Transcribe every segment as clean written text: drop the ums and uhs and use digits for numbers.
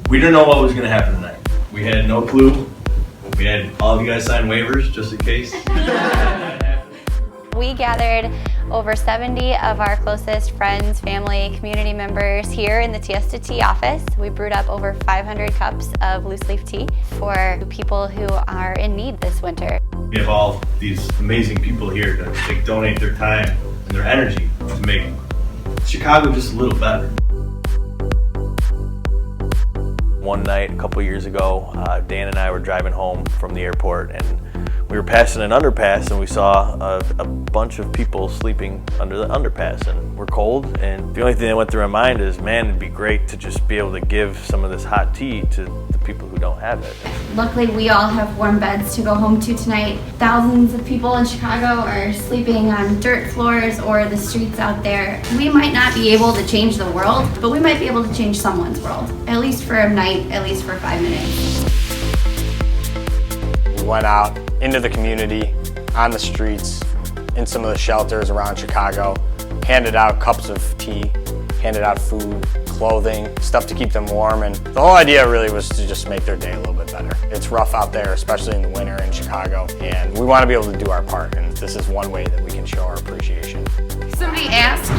We didn't know what was going to happen tonight. We had no clue. We had all of you guys sign waivers just in case. We gathered over 70 of our closest friends, family, community members here in the Tiesta tea office. We brewed up over 500 cups of loose leaf tea for people who are in need this winter. We have all these amazing people here to donate their time and their energy to make Chicago just a little better. One night, a couple years ago, Dan and I were driving home from the airport, and we were passing an underpass, and we saw a bunch of people sleeping under the underpass, and we're cold, and the only thing that went through my mind is, man, it'd be great to just be able to give some of this hot tea to the people who don't have it. Luckily, we all have warm beds to go home to tonight. Thousands of people in Chicago are sleeping on dirt floors or the streets out there. We might not be able to change the world, but we might be able to change someone's world, at least for a night, at least for 5 minutes. We went out into the community, on the streets, in some of the shelters around Chicago, handed out cups of tea, handed out food, clothing, stuff to keep them warm, and the whole idea really was to just make their day a little bit better. It's rough out there, especially in the winter in Chicago, and we want to be able to do our part, and this is one way that we can show our appreciation. Somebody asked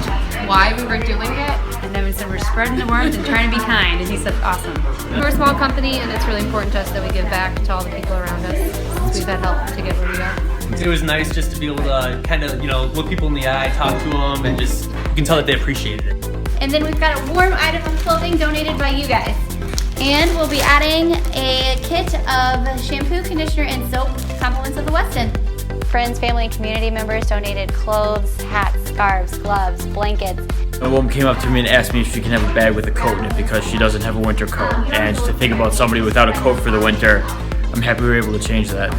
why we were doing it, and then we said we're spreading the word and trying to be kind, and he said awesome. We're a small company, and it's really important to us that we give back to all the people around us since we've had help to get where we are. It was nice just to be able to kind of, look people in the eye, talk to them, and just, you can tell that they appreciated it. And then we've got a warm item of clothing donated by you guys. And we'll be adding a kit of shampoo, conditioner, and soap, compliments of the Westin. Friends, family, and community members donated clothes, hats, scarves, gloves, blankets. A woman came up to me and asked me if she can have a bag with a coat in it because she doesn't have a winter coat. And to think about somebody without a coat for the winter, I'm happy we were able to change that.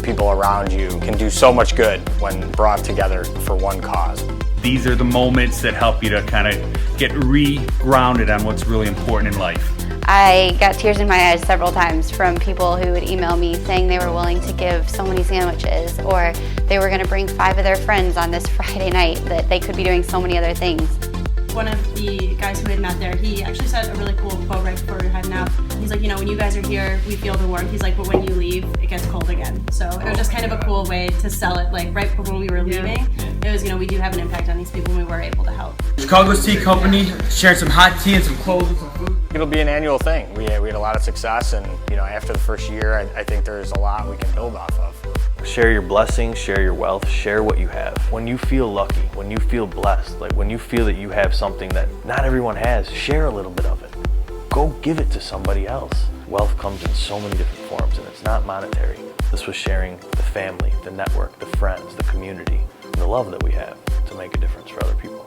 People around you can do so much good when brought together for one cause. These are the moments that help you to kind of get re-grounded on what's really important in life. I got tears in my eyes several times from people who would email me saying they were willing to give so many sandwiches, or they were going to bring 5 of their friends on this Friday night, that they could be doing so many other things. One of the guys who had met there, he actually said a really cool quote right before we were heading out. He's like, when you guys are here, we feel the warmth. He's like, but when you leave, it gets cold again. So it was just kind of a cool way to sell it, like right before we were leaving. It was, we do have an impact on these people and we were able to help. Chicago's Tea Company sharing some hot tea and some clothes and some food. It'll be an annual thing. We had a lot of success, and after the first year, I think there's a lot we can build off of. Share your blessings, share your wealth, share what you have. When you feel lucky, when you feel blessed, like when you feel that you have something that not everyone has, share a little bit of it. Go give it to somebody else. Wealth comes in so many different forms, and it's not monetary. This was sharing the family, the network, the friends, the community, and the love that we have to make a difference for other people.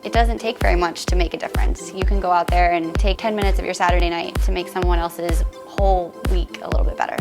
It doesn't take very much to make a difference. You can go out there and take 10 minutes of your Saturday night to make someone else's whole week a little bit better.